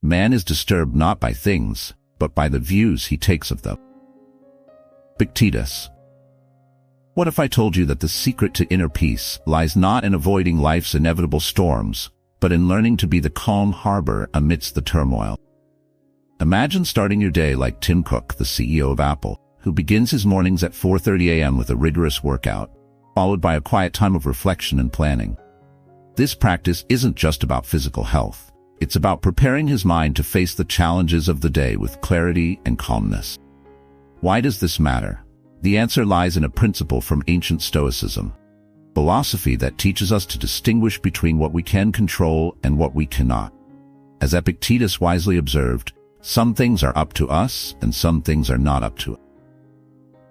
Man is disturbed not by things, but by the views he takes of them. Epictetus. What if I told you that the secret to inner peace lies not in avoiding life's inevitable storms, but in learning to be the calm harbor amidst the turmoil? Imagine starting your day like Tim Cook, the CEO of Apple, who begins his mornings at 4:30 a.m. with a rigorous workout, followed by a quiet time of reflection and planning. This practice isn't just about physical health. It's about preparing his mind to face the challenges of the day with clarity and calmness. Why does this matter? The answer lies in a principle from ancient Stoicism, philosophy that teaches us to distinguish between what we can control and what we cannot. As Epictetus wisely observed, some things are up to us and some things are not up to us.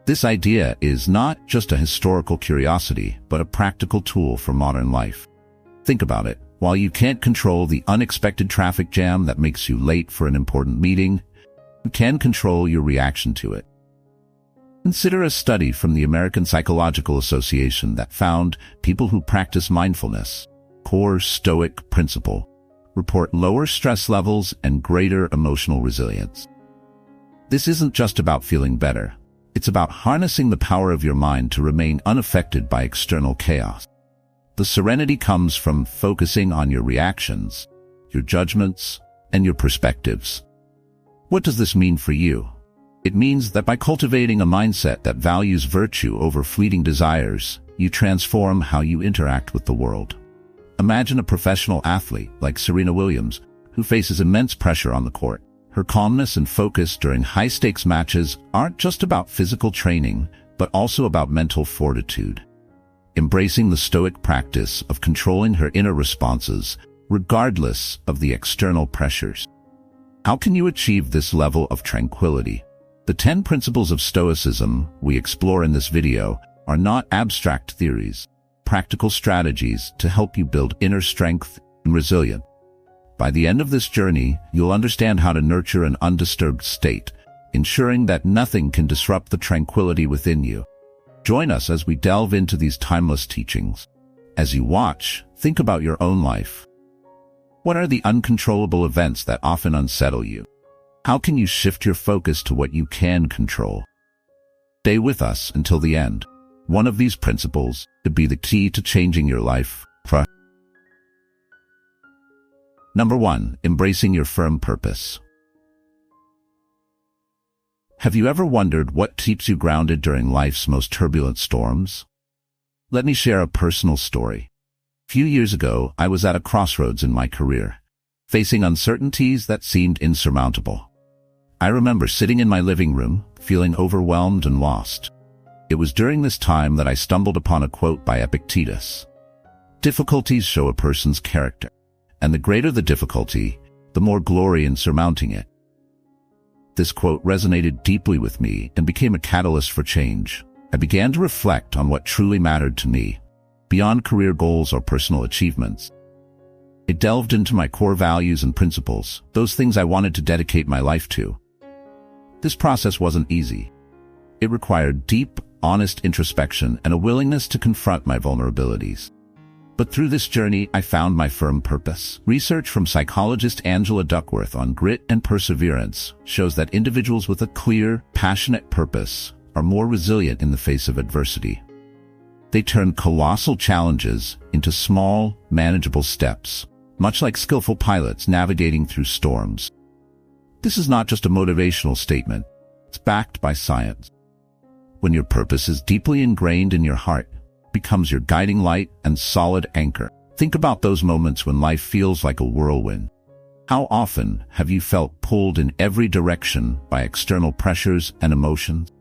This idea is not just a historical curiosity, but a practical tool for modern life. Think about it. While you can't control the unexpected traffic jam that makes you late for an important meeting, you can control your reaction to it. Consider a study from the American Psychological Association that found people who practice mindfulness, core Stoic principle, report lower stress levels and greater emotional resilience. This isn't just about feeling better. It's about harnessing the power of your mind to remain unaffected by external chaos. The serenity comes from focusing on your reactions, your judgments, and your perspectives. What does this mean for you? It means that by cultivating a mindset that values virtue over fleeting desires, you transform how you interact with the world. Imagine a professional athlete like Serena Williams, who faces immense pressure on the court. Her calmness and focus during high-stakes matches aren't just about physical training, but also about mental fortitude. Embracing the Stoic practice of controlling her inner responses, regardless of the external pressures. How can you achieve this level of tranquility? The 10 principles of Stoicism we explore in this video are not abstract theories, practical strategies to help you build inner strength and resilience. By the end of this journey, you'll understand how to nurture an undisturbed state, ensuring that nothing can disrupt the tranquility within you. Join us as we delve into these timeless teachings. As you watch, think about your own life. What are the uncontrollable events that often unsettle you? How can you shift your focus to what you can control? Stay with us until the end. One of these principles could be the key to changing your life. Number 1. Embracing your firm purpose. Have you ever wondered what keeps you grounded during life's most turbulent storms? Let me share a personal story. A few years ago, I was at a crossroads in my career, facing uncertainties that seemed insurmountable. I remember sitting in my living room, feeling overwhelmed and lost. It was during this time that I stumbled upon a quote by Epictetus. Difficulties show a person's character, and the greater the difficulty, the more glory in surmounting it. This quote resonated deeply with me and became a catalyst for change. I began to reflect on what truly mattered to me, beyond career goals or personal achievements. It delved into my core values and principles, those things I wanted to dedicate my life to. This process wasn't easy. It required deep, honest introspection and a willingness to confront my vulnerabilities. But through this journey, I found my firm purpose. Research from psychologist Angela Duckworth on grit and perseverance shows that individuals with a clear, passionate purpose are more resilient in the face of adversity. They turn colossal challenges into small, manageable steps, much like skillful pilots navigating through storms. This is not just a motivational statement. It's backed by science. When your purpose is deeply ingrained in your heart, becomes your guiding light and solid anchor. Think about those moments when life feels like a whirlwind. How often have you felt pulled in every direction by external pressures and emotions?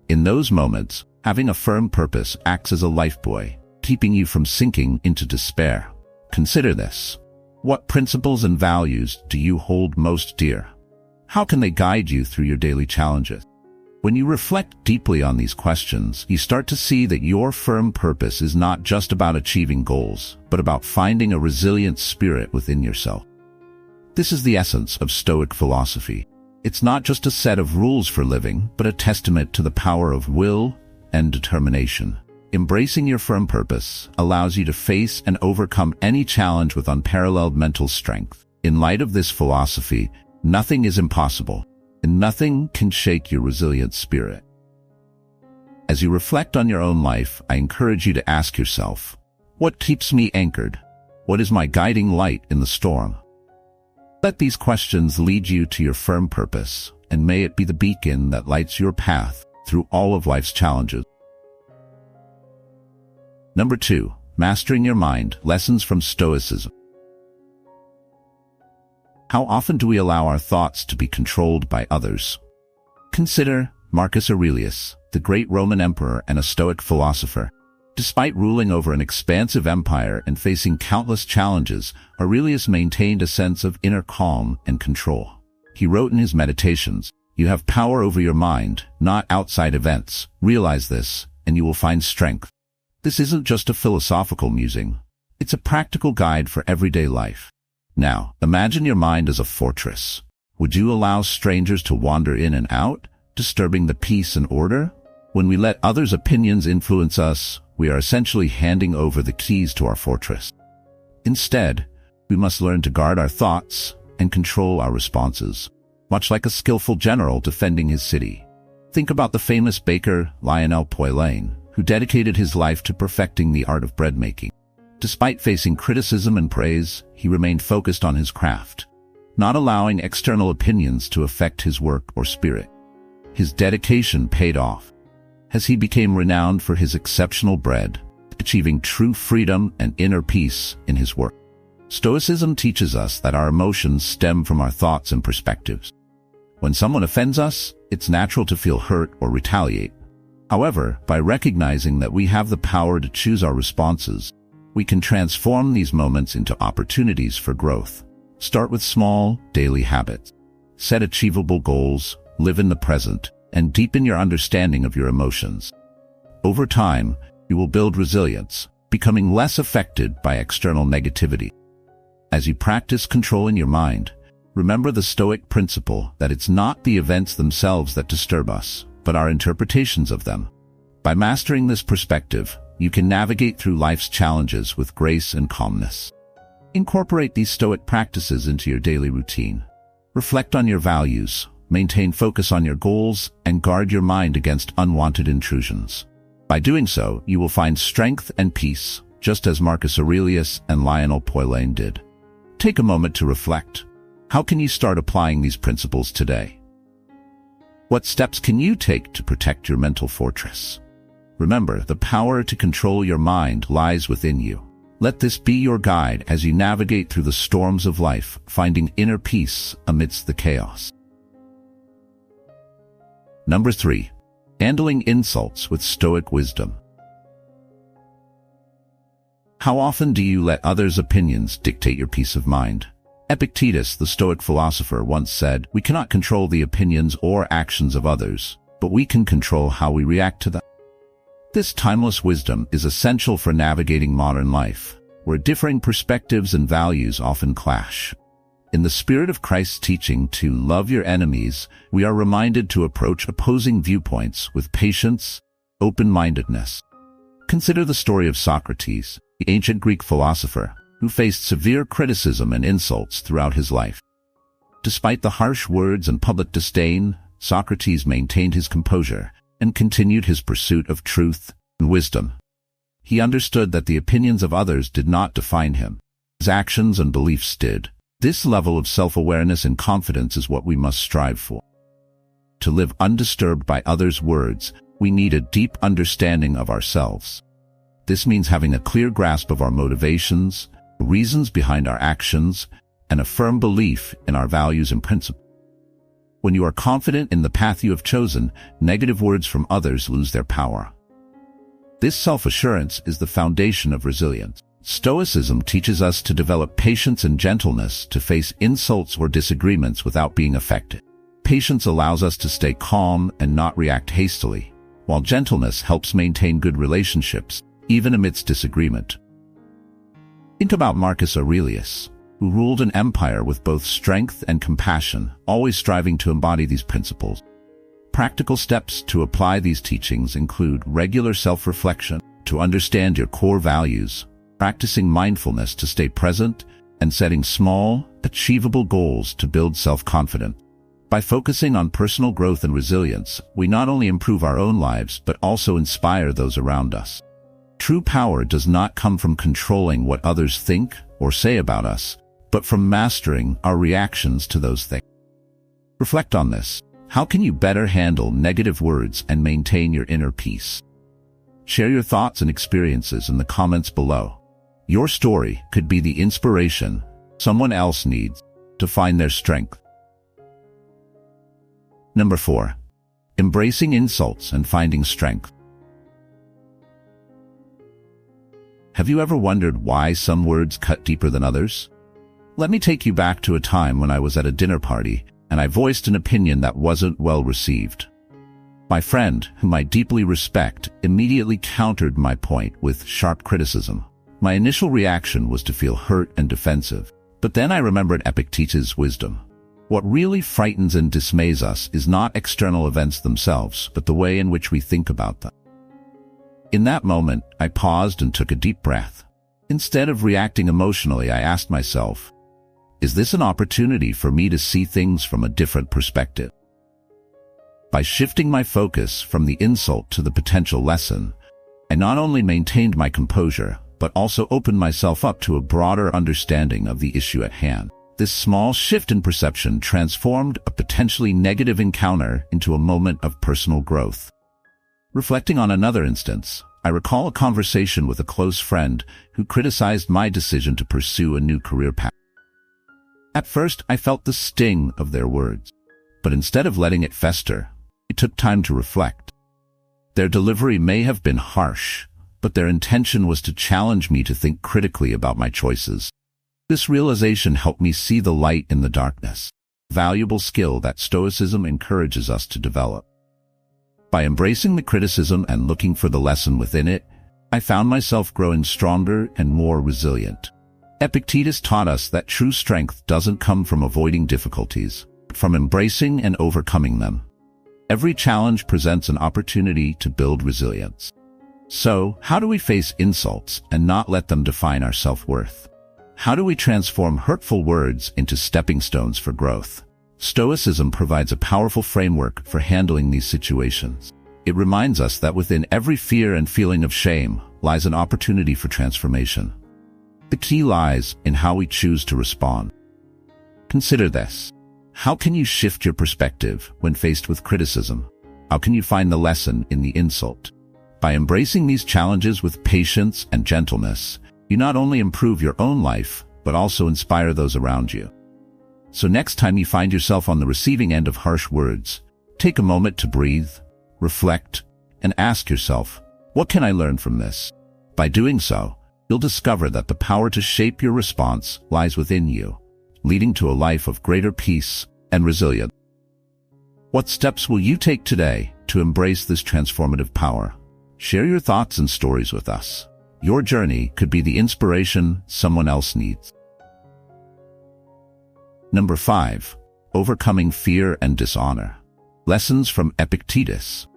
In those moments, having a firm purpose acts as a lifebuoy, keeping you from sinking into despair. Consider this. What principles and values do you hold most dear? How can they guide you through your daily challenges? When you reflect deeply on these questions, you start to see that your firm purpose is not just about achieving goals, but about finding a resilient spirit within yourself. This is the essence of Stoic philosophy. It's not just a set of rules for living, but a testament to the power of will and determination. Embracing your firm purpose allows you to face and overcome any challenge with unparalleled mental strength. In light of this philosophy, nothing is impossible, and nothing can shake your resilient spirit. As you reflect on your own life, I encourage you to ask yourself, what keeps me anchored? What is my guiding light in the storm? Let these questions lead you to your firm purpose, and may it be the beacon that lights your path through all of life's challenges. Number 2, mastering your mind, lessons from Stoicism. How often do we allow our thoughts to be controlled by others? Consider Marcus Aurelius, the great Roman emperor and a Stoic philosopher. Despite ruling over an expansive empire and facing countless challenges, Aurelius maintained a sense of inner calm and control. He wrote in his Meditations, "You have power over your mind, not outside events. Realize this, and you will find strength." This isn't just a philosophical musing. It's a practical guide for everyday life. Now, imagine your mind as a fortress. Would you allow strangers to wander in and out, disturbing the peace and order? When we let others' opinions influence us, we are essentially handing over the keys to our fortress. Instead, we must learn to guard our thoughts and control our responses, much like a skillful general defending his city. Think about the famous baker Lionel Poulain, who dedicated his life to perfecting the art of bread making. Despite facing criticism and praise, he remained focused on his craft, not allowing external opinions to affect his work or spirit. His dedication paid off, as he became renowned for his exceptional bread, achieving true freedom and inner peace in his work. Stoicism teaches us that our emotions stem from our thoughts and perspectives. When someone offends us, it's natural to feel hurt or retaliate. However, by recognizing that we have the power to choose our responses, we can transform these moments into opportunities for growth. Start with small, daily habits. Set achievable goals, live in the present, and deepen your understanding of your emotions. Over time, you will build resilience, becoming less affected by external negativity. As you practice controlling your mind, remember the Stoic principle that it's not the events themselves that disturb us, but our interpretations of them. By mastering this perspective, you can navigate through life's challenges with grace and calmness. Incorporate these Stoic practices into your daily routine. Reflect on your values, maintain focus on your goals, and guard your mind against unwanted intrusions. By doing so, you will find strength and peace, just as Marcus Aurelius and Lionel Poulain did. Take a moment to reflect. How can you start applying these principles today? What steps can you take to protect your mental fortress? Remember, the power to control your mind lies within you. Let this be your guide as you navigate through the storms of life, finding inner peace amidst the chaos. Number 3. Handling insults with Stoic wisdom. How often do you let others' opinions dictate your peace of mind? Epictetus, the Stoic philosopher, once said, "We cannot control the opinions or actions of others, but we can control how we react to them." This timeless wisdom is essential for navigating modern life, where differing perspectives and values often clash. In the spirit of Christ's teaching to love your enemies, we are reminded to approach opposing viewpoints with patience, open-mindedness. Consider the story of Socrates, the ancient Greek philosopher, who faced severe criticism and insults throughout his life. Despite the harsh words and public disdain, Socrates maintained his composure and continued his pursuit of truth and wisdom. He understood that the opinions of others did not define him. His actions and beliefs did. This level of self-awareness and confidence is what we must strive for. To live undisturbed by others' words, we need a deep understanding of ourselves. This means having a clear grasp of our motivations, reasons behind our actions, and a firm belief in our values and principles. When you are confident in the path you have chosen, negative words from others lose their power. This self-assurance is the foundation of resilience. Stoicism teaches us to develop patience and gentleness to face insults or disagreements without being affected. Patience allows us to stay calm and not react hastily, while gentleness helps maintain good relationships, even amidst disagreement. Think about Marcus Aurelius, who ruled an empire with both strength and compassion, always striving to embody these principles. Practical steps to apply these teachings include regular self-reflection to understand your core values, practicing mindfulness to stay present, and setting small, achievable goals to build self-confidence. By focusing on personal growth and resilience, we not only improve our own lives but also inspire those around us. True power does not come from controlling what others think or say about us, but from mastering our reactions to those things. Reflect on this. How can you better handle negative words and maintain your inner peace? Share your thoughts and experiences in the comments below. Your story could be the inspiration someone else needs to find their strength. Number 4. Embracing insults and finding strength. Have you ever wondered why some words cut deeper than others? Let me take you back to a time when I was at a dinner party and I voiced an opinion that wasn't well received. My friend, whom I deeply respect, immediately countered my point with sharp criticism. My initial reaction was to feel hurt and defensive, but then I remembered Epictetus' wisdom. What really frightens and dismays us is not external events themselves, but the way in which we think about them. In that moment, I paused and took a deep breath. Instead of reacting emotionally, I asked myself, is this an opportunity for me to see things from a different perspective? By shifting my focus from the insult to the potential lesson, I not only maintained my composure, but also opened myself up to a broader understanding of the issue at hand. This small shift in perception transformed a potentially negative encounter into a moment of personal growth. Reflecting on another instance, I recall a conversation with a close friend who criticized my decision to pursue a new career path. At first, I felt the sting of their words, but instead of letting it fester, I took time to reflect. Their delivery may have been harsh, but their intention was to challenge me to think critically about my choices. This realization helped me see the light in the darkness, a valuable skill that Stoicism encourages us to develop. By embracing the criticism and looking for the lesson within it, I found myself growing stronger and more resilient. Epictetus taught us that true strength doesn't come from avoiding difficulties, but from embracing and overcoming them. Every challenge presents an opportunity to build resilience. So, how do we face insults and not let them define our self-worth? How do we transform hurtful words into stepping stones for growth? Stoicism provides a powerful framework for handling these situations. It reminds us that within every fear and feeling of shame lies an opportunity for transformation. The key lies in how we choose to respond. Consider this. How can you shift your perspective when faced with criticism? How can you find the lesson in the insult? By embracing these challenges with patience and gentleness, you not only improve your own life, but also inspire those around you. So next time you find yourself on the receiving end of harsh words, take a moment to breathe, reflect, and ask yourself, what can I learn from this? By doing so, you'll discover that the power to shape your response lies within you, leading to a life of greater peace and resilience. What steps will you take today to embrace this transformative power? Share your thoughts and stories with us. Your journey could be the inspiration someone else needs. Number 5. Overcoming fear and dishonor. Lessons from Epictetus.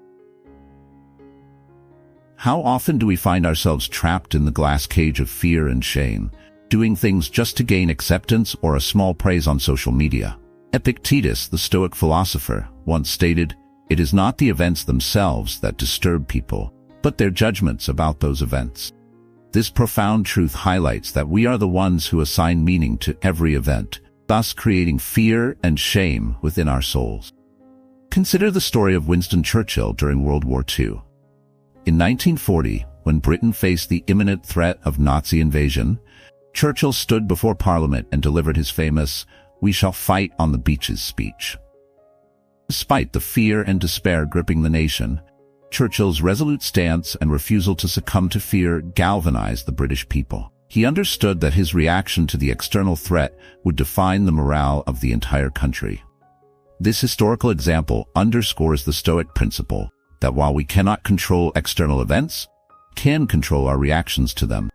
How often do we find ourselves trapped in the glass cage of fear and shame, doing things just to gain acceptance or a small praise on social media? Epictetus, the Stoic philosopher, once stated, "It is not the events themselves that disturb people, but their judgments about those events." This profound truth highlights that we are the ones who assign meaning to every event, thus creating fear and shame within our souls. Consider the story of Winston Churchill during World War II. In 1940, when Britain faced the imminent threat of Nazi invasion, Churchill stood before Parliament and delivered his famous "We shall fight on the beaches" speech. Despite the fear and despair gripping the nation, Churchill's resolute stance and refusal to succumb to fear galvanized the British people. He understood that his reaction to the external threat would define the morale of the entire country. This historical example underscores the Stoic principle that while we cannot control external events, we can control our reactions to them.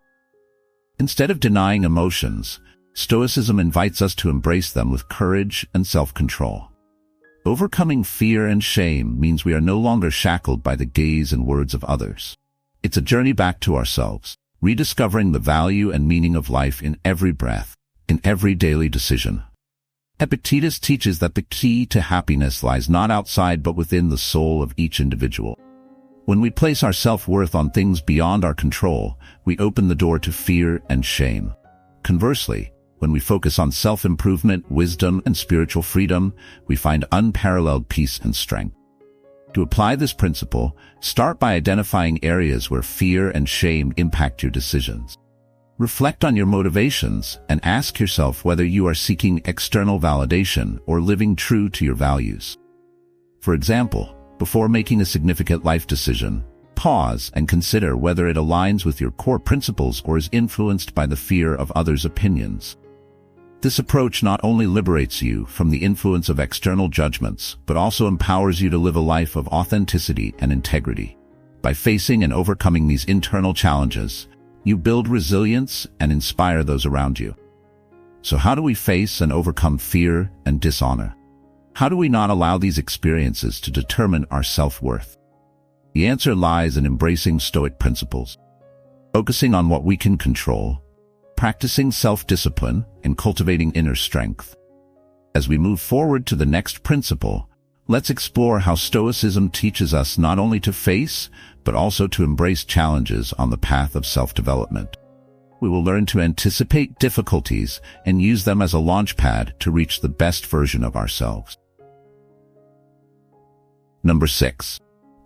Instead of denying emotions, Stoicism invites us to embrace them with courage and self-control. Overcoming fear and shame means we are no longer shackled by the gaze and words of others. It's a journey back to ourselves, rediscovering the value and meaning of life in every breath, in every daily decision. Epictetus teaches that the key to happiness lies not outside but within the soul of each individual. When we place our self-worth on things beyond our control, we open the door to fear and shame. Conversely, when we focus on self-improvement, wisdom, and spiritual freedom, we find unparalleled peace and strength. To apply this principle, start by identifying areas where fear and shame impact your decisions. Reflect on your motivations and ask yourself whether you are seeking external validation or living true to your values. For example, before making a significant life decision, pause and consider whether it aligns with your core principles or is influenced by the fear of others' opinions. This approach not only liberates you from the influence of external judgments, but also empowers you to live a life of authenticity and integrity. By facing and overcoming these internal challenges, you build resilience and inspire those around you. So how do we face and overcome fear and dishonor? How do we not allow these experiences to determine our self-worth? The answer lies in embracing Stoic principles, focusing on what we can control, practicing self-discipline, and cultivating inner strength. As we move forward to the next principle, let's explore how Stoicism teaches us not only to face, but also to embrace challenges on the path of self-development. We will learn to anticipate difficulties and use them as a launchpad to reach the best version of ourselves. Number 6.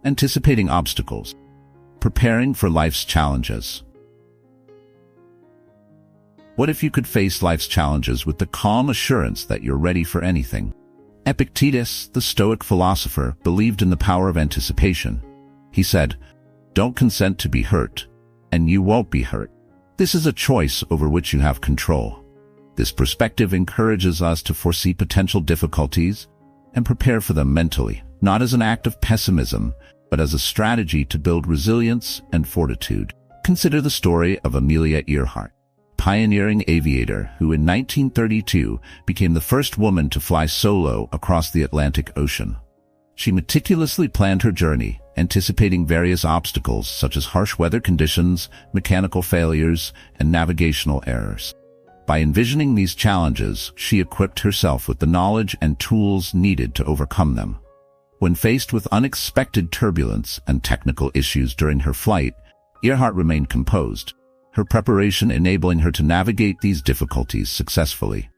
Anticipating obstacles. Preparing for life's challenges. What if you could face life's challenges with the calm assurance that you're ready for anything? Epictetus, the Stoic philosopher, believed in the power of anticipation. He said, "Don't consent to be hurt, and you won't be hurt. This is a choice over which you have control." This perspective encourages us to foresee potential difficulties and prepare for them mentally, not as an act of pessimism, but as a strategy to build resilience and fortitude. Consider the story of Amelia Earhart, pioneering aviator who in 1932 became the first woman to fly solo across the Atlantic Ocean. She meticulously planned her journey, anticipating various obstacles such as harsh weather conditions, mechanical failures, and navigational errors. By envisioning these challenges, she equipped herself with the knowledge and tools needed to overcome them. When faced with unexpected turbulence and technical issues during her flight, Earhart remained composed, her preparation enabling her to navigate these difficulties successfully.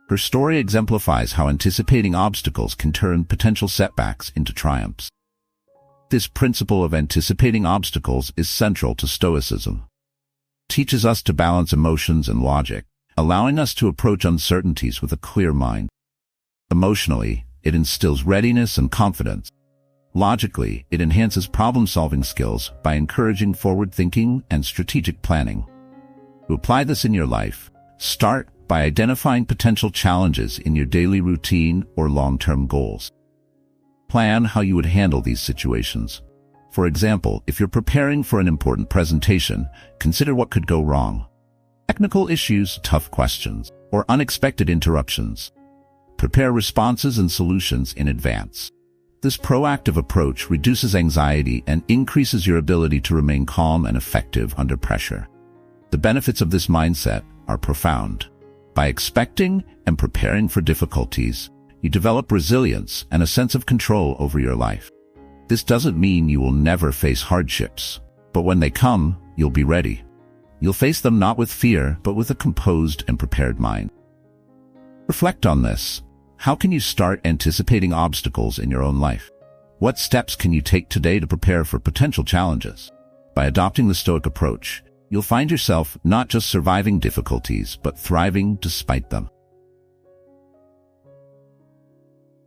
Her story exemplifies how anticipating obstacles can turn potential setbacks into triumphs. This principle of anticipating obstacles is central to Stoicism. It teaches us to balance emotions and logic, allowing us to approach uncertainties with a clear mind. Emotionally, it instills readiness and confidence. Logically, it enhances problem-solving skills by encouraging forward thinking and strategic planning. To apply this in your life, start by identifying potential challenges in your daily routine or long-term goals. Plan how you would handle these situations. For example, if you're preparing for an important presentation, consider what could go wrong. Technical issues, tough questions, or unexpected interruptions. Prepare responses and solutions in advance. This proactive approach reduces anxiety and increases your ability to remain calm and effective under pressure. The benefits of this mindset are profound. By expecting and preparing for difficulties, you develop resilience and a sense of control over your life. This doesn't mean you will never face hardships, but when they come, you'll be ready. You'll face them not with fear, but with a composed and prepared mind. Reflect on this. How can you start anticipating obstacles in your own life? What steps can you take today to prepare for potential challenges? By adopting the Stoic approach, you'll find yourself not just surviving difficulties, but thriving despite them.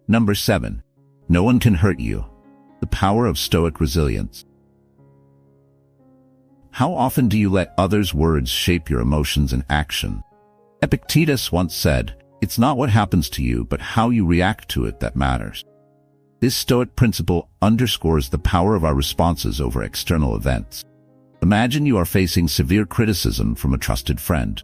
Number 7. No one can hurt you. The power of Stoic resilience. How often do you let others' words shape your emotions and action? Epictetus once said, "It's not what happens to you, but how you react to it that matters." This Stoic principle underscores the power of our responses over external events. Imagine you are facing severe criticism from a trusted friend.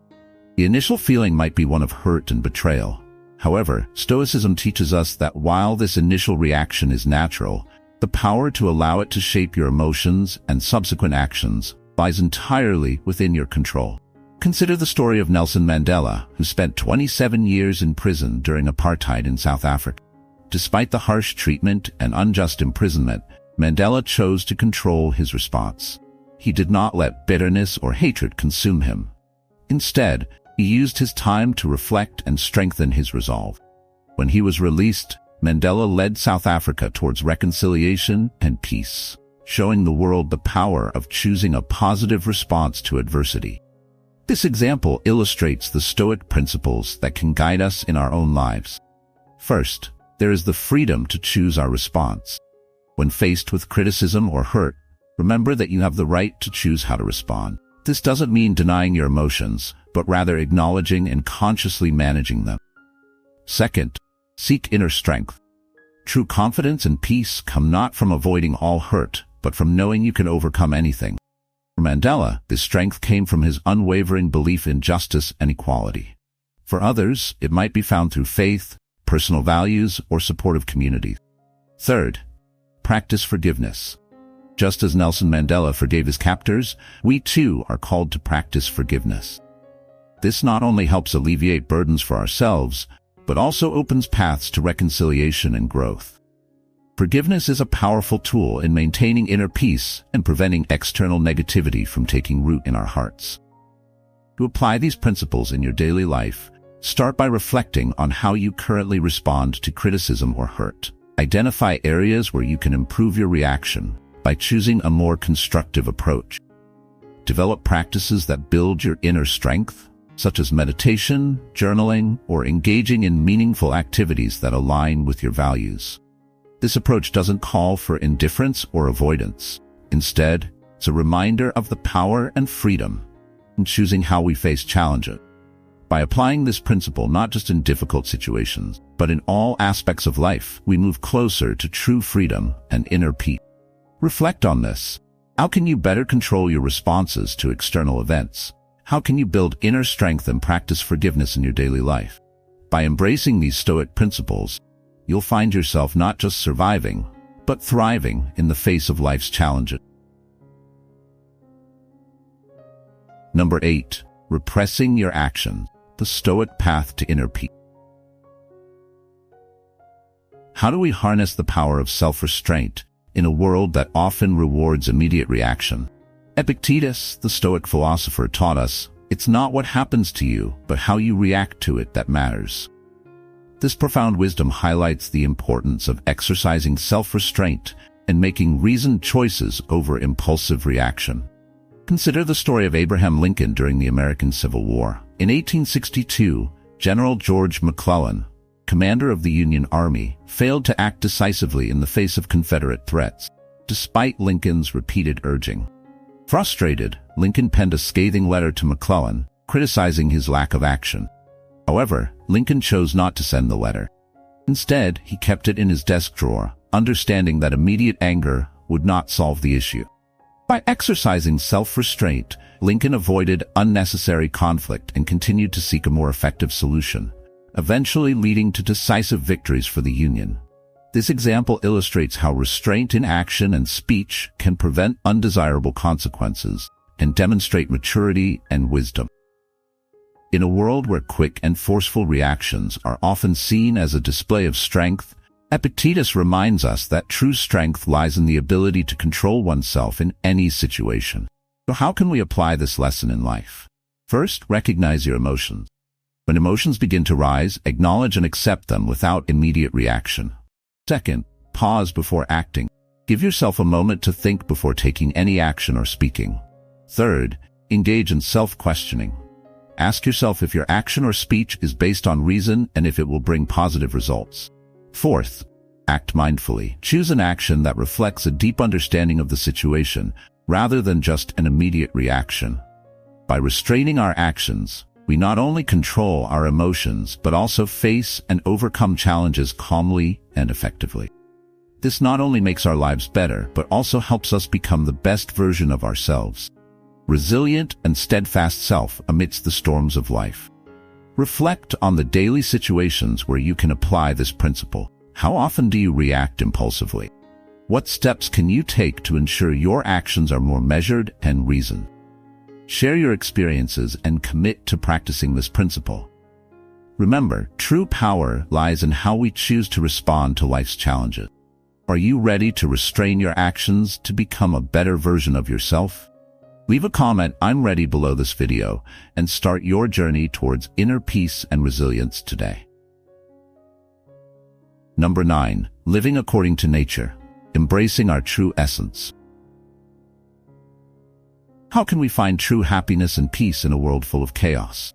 The initial feeling might be one of hurt and betrayal. However, Stoicism teaches us that while this initial reaction is natural, the power to allow it to shape your emotions and subsequent actions lies entirely within your control. Consider the story of Nelson Mandela, who spent 27 years in prison during apartheid in South Africa. Despite the harsh treatment and unjust imprisonment, Mandela chose to control his response. He did not let bitterness or hatred consume him. Instead, he used his time to reflect and strengthen his resolve. When he was released, Mandela led South Africa towards reconciliation and peace, showing the world the power of choosing a positive response to adversity. This example illustrates the Stoic principles that can guide us in our own lives. First, there is the freedom to choose our response. When faced with criticism or hurt, remember that you have the right to choose how to respond. This doesn't mean denying your emotions, but rather acknowledging and consciously managing them. Second, seek inner strength. True confidence and peace come not from avoiding all hurt, but from knowing you can overcome anything. For Mandela, this strength came from his unwavering belief in justice and equality. For others, it might be found through faith, personal values, or supportive communities. Third, practice forgiveness. Just as Nelson Mandela forgave his captors, we too are called to practice forgiveness. This not only helps alleviate burdens for ourselves, but also opens paths to reconciliation and growth. Forgiveness is a powerful tool in maintaining inner peace and preventing external negativity from taking root in our hearts. To apply these principles in your daily life, start by reflecting on how you currently respond to criticism or hurt. Identify areas where you can improve your reaction by choosing a more constructive approach. Develop practices that build your inner strength, such as meditation, journaling, or engaging in meaningful activities that align with your values. This approach doesn't call for indifference or avoidance. Instead, it's a reminder of the power and freedom in choosing how we face challenges. By applying this principle not just in difficult situations, but in all aspects of life, we move closer to true freedom and inner peace. Reflect on this. How can you better control your responses to external events? How can you build inner strength and practice forgiveness in your daily life? By embracing these Stoic principles, you'll find yourself not just surviving, but thriving in the face of life's challenges. Number 8. Repressing your actions. The Stoic path to inner peace. How do we harness the power of self-restraint in a world that often rewards immediate reaction? Epictetus, the Stoic philosopher, taught us, it's not what happens to you, but how you react to it that matters. This profound wisdom highlights the importance of exercising self-restraint and making reasoned choices over impulsive reaction. Consider the story of Abraham Lincoln during the American Civil War. In 1862, General George McClellan, commander of the Union Army, failed to act decisively in the face of Confederate threats, despite Lincoln's repeated urging. Frustrated, Lincoln penned a scathing letter to McClellan, criticizing his lack of action. However, Lincoln chose not to send the letter. Instead, he kept it in his desk drawer, understanding that immediate anger would not solve the issue. By exercising self-restraint, Lincoln avoided unnecessary conflict and continued to seek a more effective solution, eventually leading to decisive victories for the Union. This example illustrates how restraint in action and speech can prevent undesirable consequences and demonstrate maturity and wisdom. In a world where quick and forceful reactions are often seen as a display of strength, Epictetus reminds us that true strength lies in the ability to control oneself in any situation. So how can we apply this lesson in life? First, recognize your emotions. When emotions begin to rise, acknowledge and accept them without immediate reaction. Second, pause before acting. Give yourself a moment to think before taking any action or speaking. Third, engage in self-questioning. Ask yourself if your action or speech is based on reason and if it will bring positive results. Fourth, act mindfully. Choose an action that reflects a deep understanding of the situation, rather than just an immediate reaction. By restraining our actions, we not only control our emotions, but also face and overcome challenges calmly and effectively. This not only makes our lives better, but also helps us become the best version of ourselves, resilient and steadfast self amidst the storms of life. Reflect on the daily situations where you can apply this principle. How often do you react impulsively? What steps can you take to ensure your actions are more measured and reasoned? Share your experiences and commit to practicing this principle. Remember, true power lies in how we choose to respond to life's challenges. Are you ready to restrain your actions to become a better version of yourself? Leave a comment, "I'm ready," below this video, and start your journey towards inner peace and resilience today. Number 9. Living according to nature. Embracing our true essence. How can we find true happiness and peace in a world full of chaos?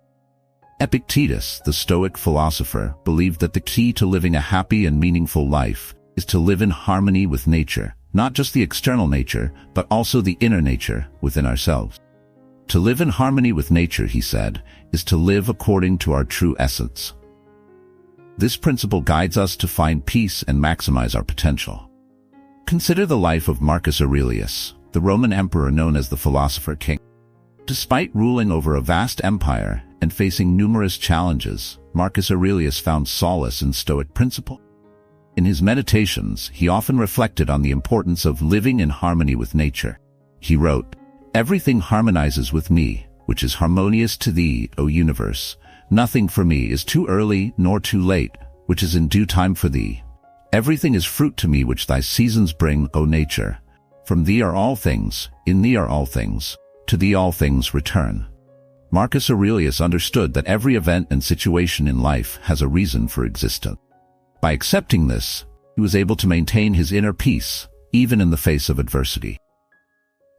Epictetus, the Stoic philosopher, believed that the key to living a happy and meaningful life is to live in harmony with nature, not just the external nature, but also the inner nature within ourselves. To live in harmony with nature, he said, is to live according to our true essence. This principle guides us to find peace and maximize our potential. Consider the life of Marcus Aurelius, the Roman emperor known as the Philosopher King. Despite ruling over a vast empire and facing numerous challenges, Marcus Aurelius found solace in Stoic principle. In his meditations, he often reflected on the importance of living in harmony with nature. He wrote, "Everything harmonizes with me, which is harmonious to thee, O universe. Nothing for me is too early nor too late, which is in due time for thee. Everything is fruit to me which thy seasons bring, O nature. From thee are all things, in thee are all things, to thee all things return." Marcus Aurelius understood that every event and situation in life has a reason for existence. By accepting this, he was able to maintain his inner peace, even in the face of adversity.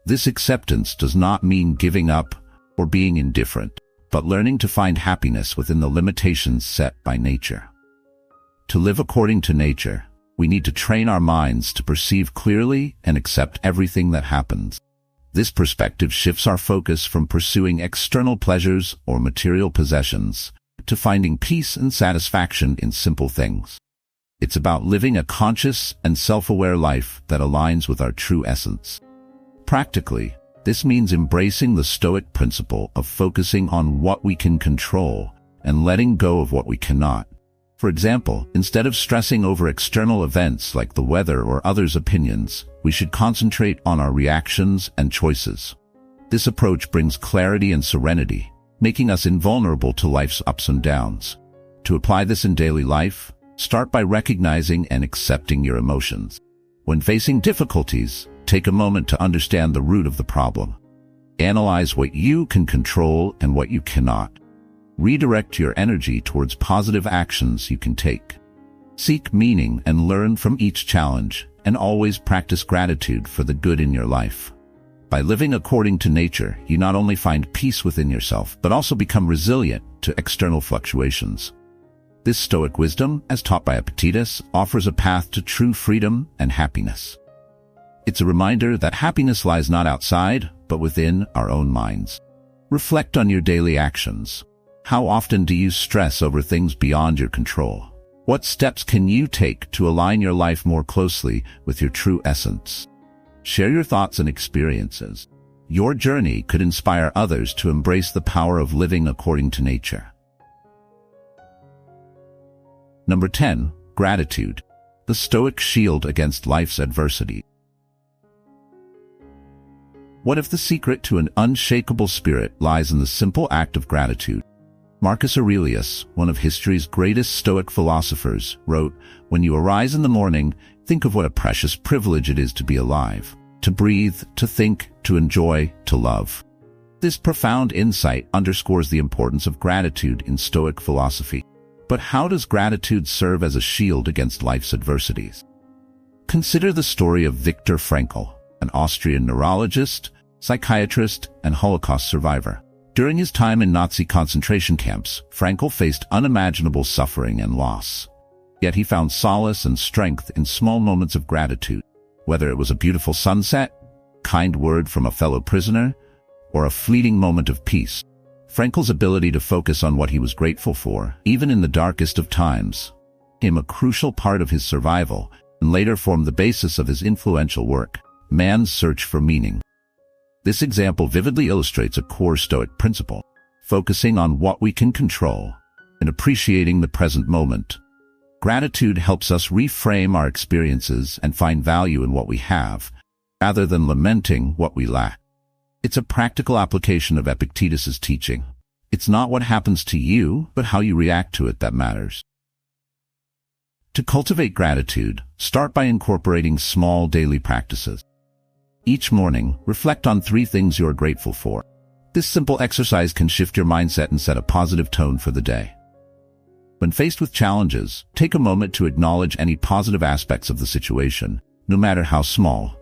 This acceptance does not mean giving up or being indifferent, but learning to find happiness within the limitations set by nature. To live according to nature, we need to train our minds to perceive clearly and accept everything that happens. This perspective shifts our focus from pursuing external pleasures or material possessions to finding peace and satisfaction in simple things. It's about living a conscious and self-aware life that aligns with our true essence. Practically, this means embracing the Stoic principle of focusing on what we can control and letting go of what we cannot. For example, instead of stressing over external events like the weather or others' opinions, we should concentrate on our reactions and choices. This approach brings clarity and serenity, making us invulnerable to life's ups and downs. To apply this in daily life, start by recognizing and accepting your emotions. When facing difficulties, take a moment to understand the root of the problem. Analyze what you can control and what you cannot. Redirect your energy towards positive actions you can take. Seek meaning and learn from each challenge, and always practice gratitude for the good in your life. By living according to nature, you not only find peace within yourself, but also become resilient to external fluctuations. This Stoic wisdom, as taught by Epictetus, offers a path to true freedom and happiness. It's a reminder that happiness lies not outside, but within our own minds. Reflect on your daily actions. How often do you stress over things beyond your control? What steps can you take to align your life more closely with your true essence? Share your thoughts and experiences. Your journey could inspire others to embrace the power of living according to nature. Number 10. Gratitude. The Stoic shield against life's adversity. What if the secret to an unshakable spirit lies in the simple act of gratitude? Marcus Aurelius, one of history's greatest Stoic philosophers, wrote, "When you arise in the morning, think of what a precious privilege it is to be alive, to breathe, to think, to enjoy, to love." This profound insight underscores the importance of gratitude in Stoic philosophy. But how does gratitude serve as a shield against life's adversities? Consider the story of Viktor Frankl, an Austrian neurologist, psychiatrist, and Holocaust survivor. During his time in Nazi concentration camps, Frankl faced unimaginable suffering and loss. Yet he found solace and strength in small moments of gratitude, whether it was a beautiful sunset, kind word from a fellow prisoner, or a fleeting moment of peace. Frankl's ability to focus on what he was grateful for, even in the darkest of times, became a crucial part of his survival and later formed the basis of his influential work, Man's Search for Meaning. This example vividly illustrates a core Stoic principle, focusing on what we can control and appreciating the present moment. Gratitude helps us reframe our experiences and find value in what we have, rather than lamenting what we lack. It's a practical application of Epictetus's teaching. It's not what happens to you, but how you react to it that matters. To cultivate gratitude, start by incorporating small daily practices. Each morning, reflect on 3 things you are grateful for. This simple exercise can shift your mindset and set a positive tone for the day. When faced with challenges, take a moment to acknowledge any positive aspects of the situation, no matter how small.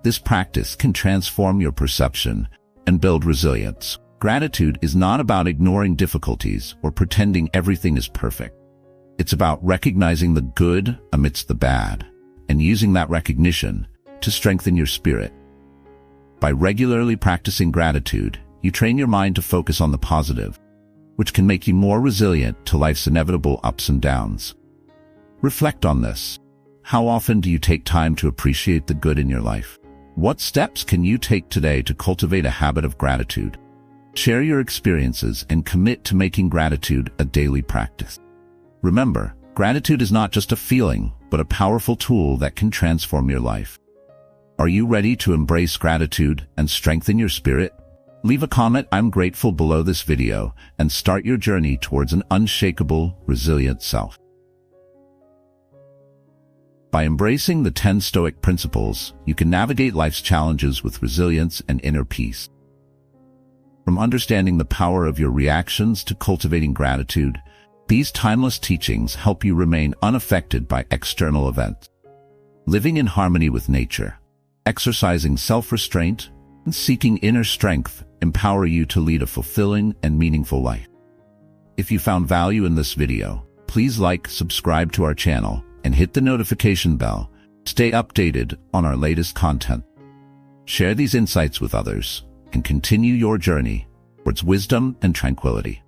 This practice can transform your perception and build resilience. Gratitude is not about ignoring difficulties or pretending everything is perfect. It's about recognizing the good amidst the bad and using that recognition to strengthen your spirit. By regularly practicing gratitude, you train your mind to focus on the positive, which can make you more resilient to life's inevitable ups and downs. Reflect on this. How often do you take time to appreciate the good in your life? What steps can you take today to cultivate a habit of gratitude? Share your experiences and commit to making gratitude a daily practice. Remember, gratitude is not just a feeling, but a powerful tool that can transform your life. Are you ready to embrace gratitude and strengthen your spirit? Leave a comment "I'm grateful" below this video and start your journey towards an unshakable, resilient self. By embracing the 10 Stoic principles, you can navigate life's challenges with resilience and inner peace. From understanding the power of your reactions to cultivating gratitude, these timeless teachings help you remain unaffected by external events. Living in harmony with nature, exercising self-restraint, and seeking inner strength empower you to lead a fulfilling and meaningful life. If you found value in this video, please like, subscribe to our channel, and hit the notification bell to stay updated on our latest content. Share these insights with others and continue your journey towards wisdom and tranquility.